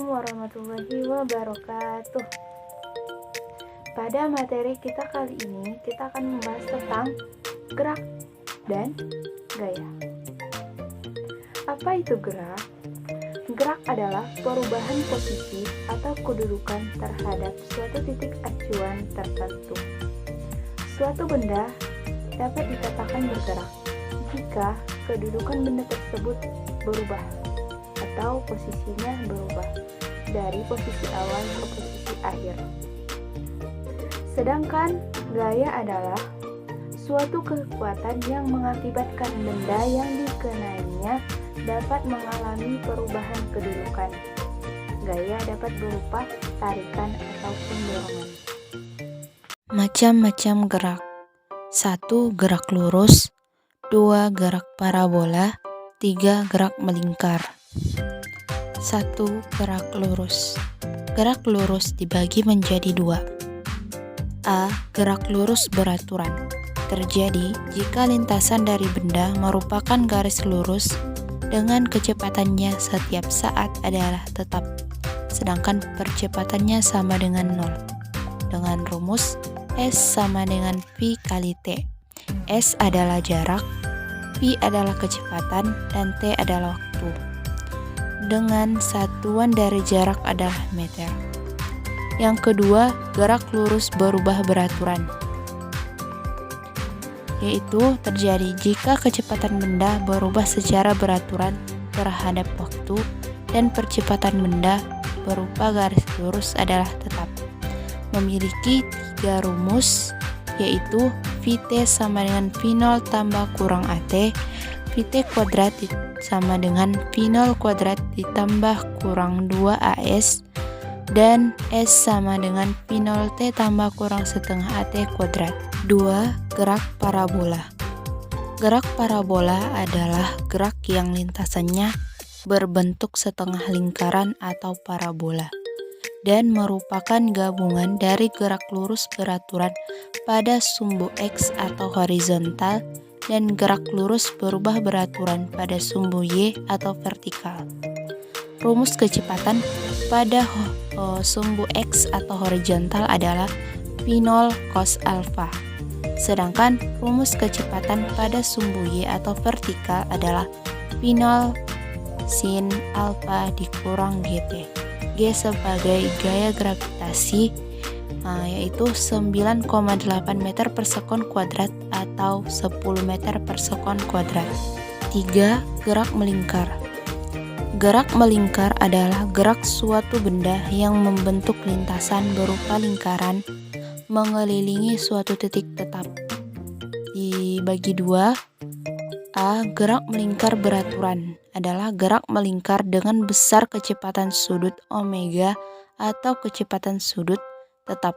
warahmatullahi wabarakatuh. Pada materi kita kali ini, kita akan membahas tentang gerak dan gaya. Apa itu gerak? Gerak adalah perubahan posisi atau kedudukan terhadap suatu titik acuan tertentu. Suatu benda dapat dikatakan bergerak jika kedudukan benda tersebut berubah atau posisinya berubah dari posisi awal ke posisi akhir. Sedangkan gaya adalah suatu kekuatan yang mengakibatkan benda yang dikenainya dapat mengalami perubahan kedudukan. Gaya dapat berupa tarikan ataupun dorongan. Macam-macam gerak. 1. Gerak lurus. 2. Gerak parabola. 3. Gerak melingkar. 1. Gerak lurus. Gerak lurus dibagi menjadi 2. A. Gerak lurus beraturan. Terjadi jika lintasan dari benda merupakan garis lurus dengan kecepatannya setiap saat adalah tetap, sedangkan percepatannya sama dengan 0. Dengan rumus S sama dengan V kali T. S adalah jarak, V adalah kecepatan, dan T adalah waktu. Dengan satuan dari jarak adalah meter. Yang kedua, gerak lurus berubah beraturan, yaitu terjadi jika kecepatan benda berubah secara beraturan terhadap waktu dan percepatan benda berupa garis lurus adalah tetap. Memiliki 3 rumus, yaitu Vt sama dengan V0 tambah kurang At, Vt kuadrat sama dengan V0 kuadrat ditambah kurang 2As, dan S sama dengan V0T tambah kurang setengah At kuadrat. 2. Gerak parabola. Gerak parabola adalah gerak yang lintasannya berbentuk setengah lingkaran atau parabola dan merupakan gabungan dari gerak lurus beraturan pada sumbu X atau horizontal dan gerak lurus berubah beraturan pada sumbu Y atau vertikal. Rumus kecepatan pada sumbu X atau horizontal adalah V0 cos alpha. Sedangkan rumus kecepatan pada sumbu Y atau vertikal adalah V0 sin alpha dikurang Gt. G sebagai gaya gravitasi, yaitu 9,8 meter per sekon kuadrat atau 10 meter per sekon kuadrat. 3. Gerak melingkar. Gerak melingkar adalah gerak suatu benda yang membentuk lintasan berupa lingkaran mengelilingi suatu titik tetap. Dibagi 2. A. Gerak melingkar beraturan adalah gerak melingkar dengan besar kecepatan sudut omega atau kecepatan sudut tetap.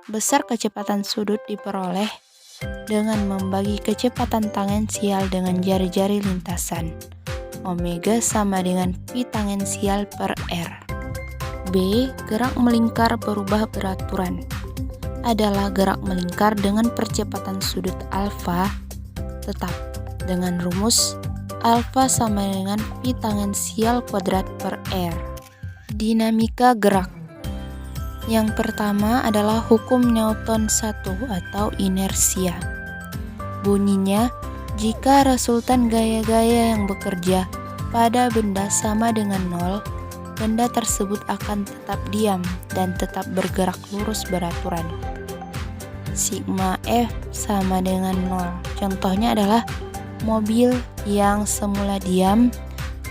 Besar kecepatan sudut diperoleh dengan membagi kecepatan tangensial dengan jari-jari lintasan. Omega sama dengan V tangensial per R. B. Gerak melingkar berubah beraturan adalah gerak melingkar dengan percepatan sudut alfa tetap dengan rumus alfa sama dengan V tangensial kuadrat per R. Dinamika gerak. Yang pertama adalah hukum Newton 1 atau inersia. Bunyinya, jika resultan gaya-gaya yang bekerja pada benda sama dengan 0, benda tersebut akan tetap diam dan tetap bergerak lurus beraturan. Sigma F sama dengan 0. Contohnya adalah mobil yang semula diam,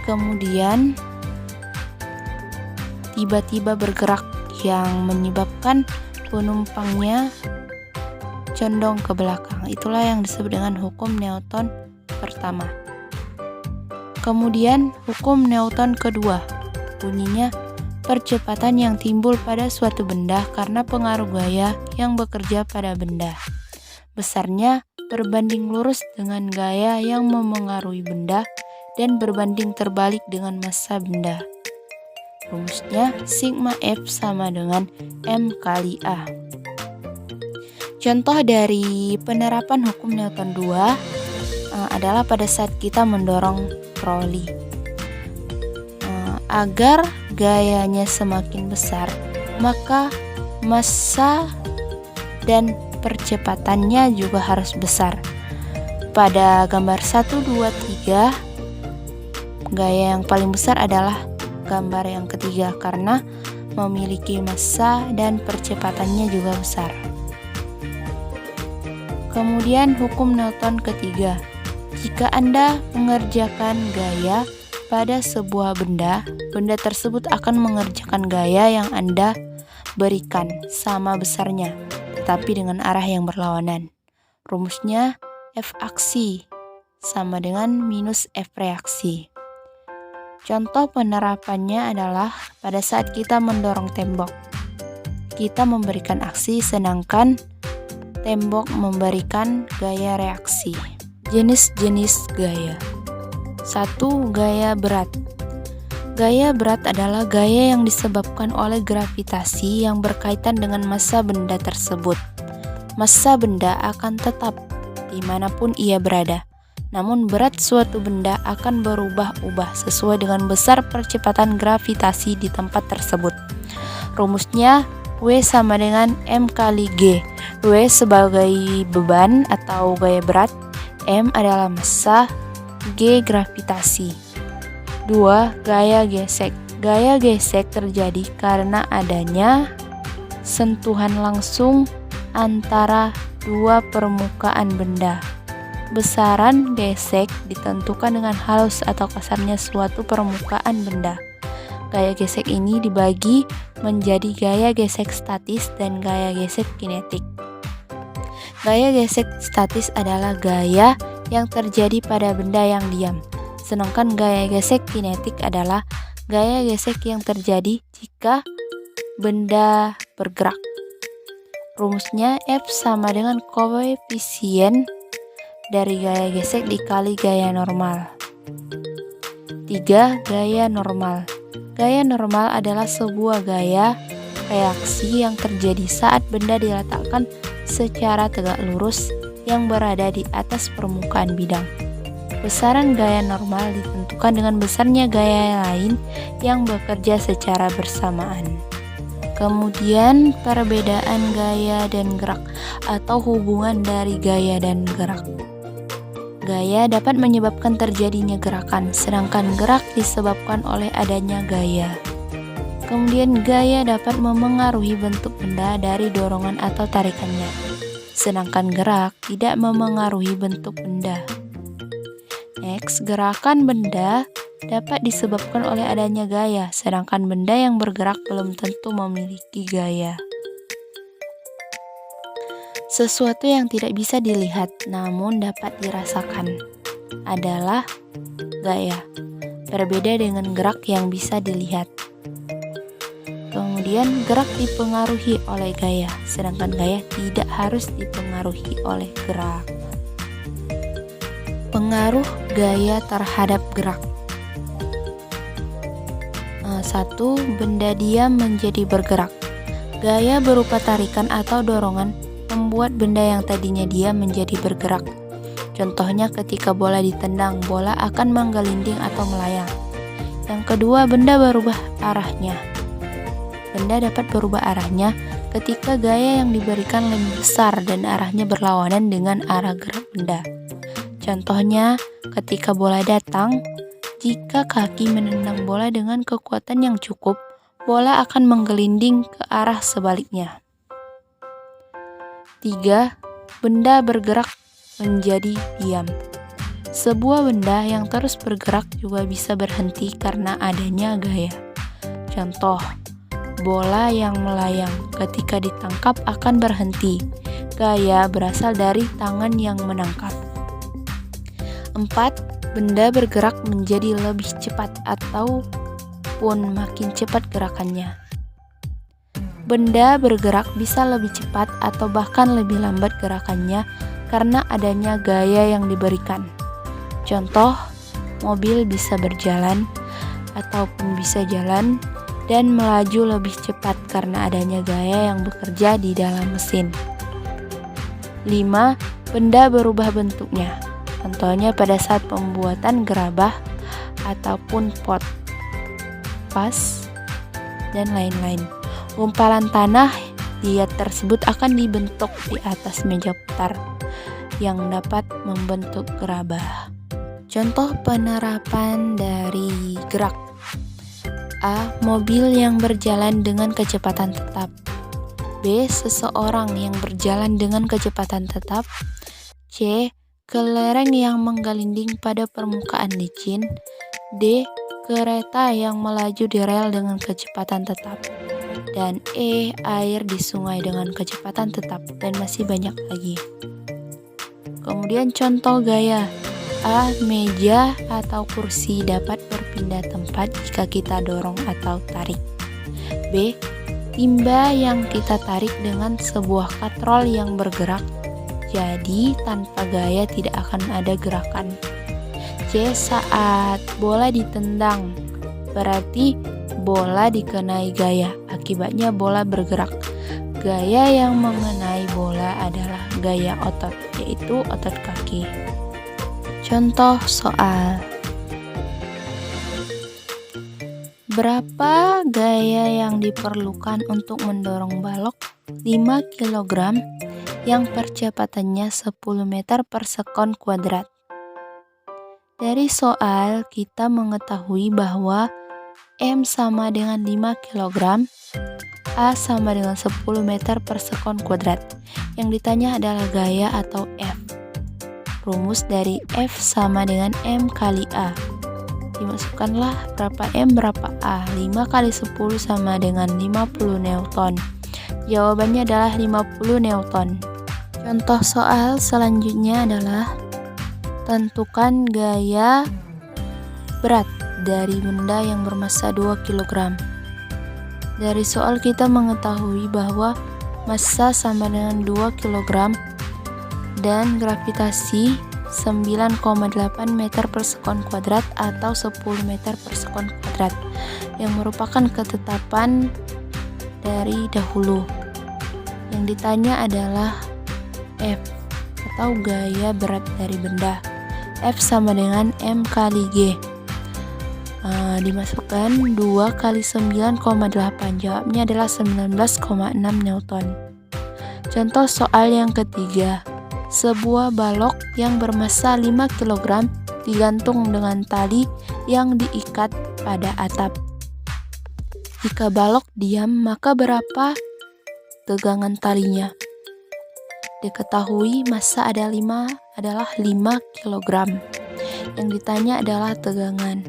kemudian tiba-tiba bergerak yang menyebabkan penumpangnya condong ke belakang. Itulah yang disebut dengan hukum Newton pertama. Kemudian hukum Newton kedua, bunyinya percepatan yang timbul pada suatu benda karena pengaruh gaya yang bekerja pada benda besarnya berbanding lurus dengan gaya yang memengaruhi benda dan berbanding terbalik dengan massa benda. Rumusnya sigma F sama dengan M kali A. Contoh dari penerapan hukum Newton 2 adalah pada saat kita mendorong troli. Agar gayanya semakin besar, maka massa dan percepatannya juga harus besar. Pada gambar 1, 2, 3, gaya yang paling besar adalah gambar yang ketiga karena memiliki massa dan percepatannya juga besar. Kemudian hukum Newton ketiga. Jika Anda mengerjakan gaya pada sebuah benda, benda tersebut akan mengerjakan gaya yang Anda berikan sama besarnya, tetapi dengan arah yang berlawanan. Rumusnya F aksi sama dengan minus F reaksi. Contoh penerapannya adalah pada saat kita mendorong tembok. Kita memberikan aksi sedangkan tembok memberikan gaya reaksi. Jenis-jenis gaya. 1. Gaya berat. Gaya berat adalah gaya yang disebabkan oleh gravitasi yang berkaitan dengan massa benda tersebut. Massa benda akan tetap dimanapun ia berada, namun berat suatu benda akan berubah-ubah sesuai dengan besar percepatan gravitasi di tempat tersebut. Rumusnya W sama dengan M kali G. W sebagai beban atau gaya berat, M adalah massa, G gravitasi. 2. Gaya gesek. Gaya gesek terjadi karena adanya sentuhan langsung antara dua permukaan benda. Besaran gesek ditentukan dengan halus atau kasarnya suatu permukaan benda. Gaya gesek ini dibagi menjadi gaya gesek statis dan gaya gesek kinetik. Gaya gesek statis adalah gaya yang terjadi pada benda yang diam, sedangkan gaya gesek kinetik adalah gaya gesek yang terjadi jika benda bergerak. Rumusnya F sama dengan koefisien dari gaya gesek dikali gaya normal. 3. Gaya normal. Gaya normal adalah sebuah gaya reaksi yang terjadi saat benda diletakkan secara tegak lurus yang berada di atas permukaan bidang. Besaran gaya normal ditentukan dengan besarnya gaya lain yang bekerja secara bersamaan. Kemudian perbedaan gaya dan gerak atau hubungan dari gaya dan gerak. Gaya dapat menyebabkan terjadinya gerakan, sedangkan gerak disebabkan oleh adanya gaya. Kemudian gaya dapat memengaruhi bentuk benda dari dorongan atau tarikannya, sedangkan gerak tidak memengaruhi bentuk benda. Next, gerakan benda dapat disebabkan oleh adanya gaya, sedangkan benda yang bergerak belum tentu memiliki gaya. Sesuatu yang tidak bisa dilihat namun dapat dirasakan adalah gaya, berbeda dengan gerak yang bisa dilihat. Kemudian gerak dipengaruhi oleh gaya, sedangkan gaya tidak harus dipengaruhi oleh gerak. Pengaruh gaya terhadap gerak. 1. Benda diam menjadi bergerak. Gaya berupa tarikan atau dorongan membuat benda yang tadinya diam menjadi bergerak. Contohnya ketika bola ditendang, bola akan menggelinding atau melayang. Yang kedua, benda berubah arahnya. Benda dapat berubah arahnya ketika gaya yang diberikan lebih besar dan arahnya berlawanan dengan arah gerak benda. Contohnya, ketika bola datang, jika kaki menendang bola dengan kekuatan yang cukup, bola akan menggelinding ke arah sebaliknya. 3. Benda bergerak menjadi diam. Sebuah benda yang terus bergerak juga bisa berhenti karena adanya gaya. Contoh, bola yang melayang ketika ditangkap akan berhenti. Gaya berasal dari tangan yang menangkap. 4. Benda bergerak menjadi lebih cepat ataupun makin cepat gerakannya. Benda bergerak bisa lebih cepat atau bahkan lebih lambat gerakannya karena adanya gaya yang diberikan. Contoh, mobil bisa berjalan ataupun bisa jalan dan melaju lebih cepat karena adanya gaya yang bekerja di dalam mesin. 5. Benda berubah bentuknya. Contohnya pada saat pembuatan gerabah ataupun pot, vas, dan lain-lain. Gumpalan tanah liat tersebut akan dibentuk di atas meja putar yang dapat membentuk gerabah. Contoh penerapan dari gerak. A. Mobil yang berjalan dengan kecepatan tetap. B. Seseorang yang berjalan dengan kecepatan tetap. C. Kelereng yang menggelinding pada permukaan licin. D. Kereta yang melaju di rel dengan kecepatan tetap. Dan E. Air di sungai dengan kecepatan tetap. Dan masih banyak lagi. Kemudian contoh gaya. A. Meja atau kursi dapat berpindah tempat jika kita dorong atau tarik. B. Timba yang kita tarik dengan sebuah katrol yang bergerak, jadi tanpa gaya tidak akan ada gerakan. C. Saat bola ditendang, berarti bola dikenai gaya, akibatnya bola bergerak. Gaya yang mengenai bola adalah gaya otot, yaitu otot kaki. Contoh soal. Berapa gaya yang diperlukan untuk mendorong balok 5 kg yang percepatannya 10 meter per sekon kuadrat? Dari soal kita mengetahui bahwa M sama dengan 5 kg, A sama dengan 10 meter per sekon kuadrat. Yang ditanya adalah gaya atau F. Rumus dari F sama dengan M kali A. Dimasukkanlah berapa M berapa A. 5 kali 10 sama dengan 50 Newton. Jawabannya adalah 50 Newton. Contoh soal selanjutnya adalah tentukan gaya berat dari benda yang bermassa 2 kg. Dari soal kita mengetahui bahwa massa sama dengan 2 kg dan gravitasi 9,8 meter per sekon kuadrat atau 10 meter per sekon kuadrat yang merupakan ketetapan dari dahulu. Yang ditanya adalah F atau gaya berat dari benda. F sama dengan M kali G. Dimasukkan 2 kali 9,8, jawabnya adalah 19,6 Newton. Contoh soal yang ketiga. Sebuah balok yang bermassa 5 kg digantung dengan tali yang diikat pada atap. Jika balok diam, maka berapa tegangan talinya? Diketahui massa adalah 5 kg. Yang ditanya adalah tegangan.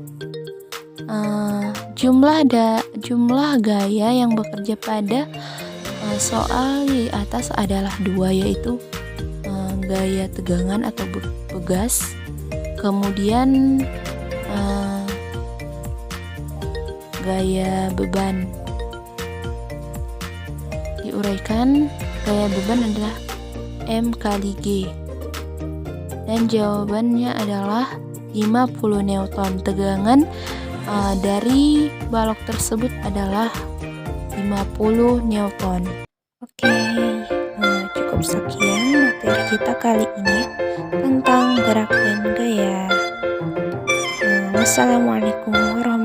Jumlah gaya yang bekerja pada soal di atas adalah 2, yaitu gaya tegangan atau pegas, kemudian gaya beban. Diuraikan, gaya beban adalah M kali G, dan jawabannya adalah 50 Newton. Tegangan dari balok tersebut adalah 50 Newton. Oke. Cukup sekian materi kita kali ini tentang gerak dan gaya. Wassalamualaikum warahmatullahi wabarakatuh.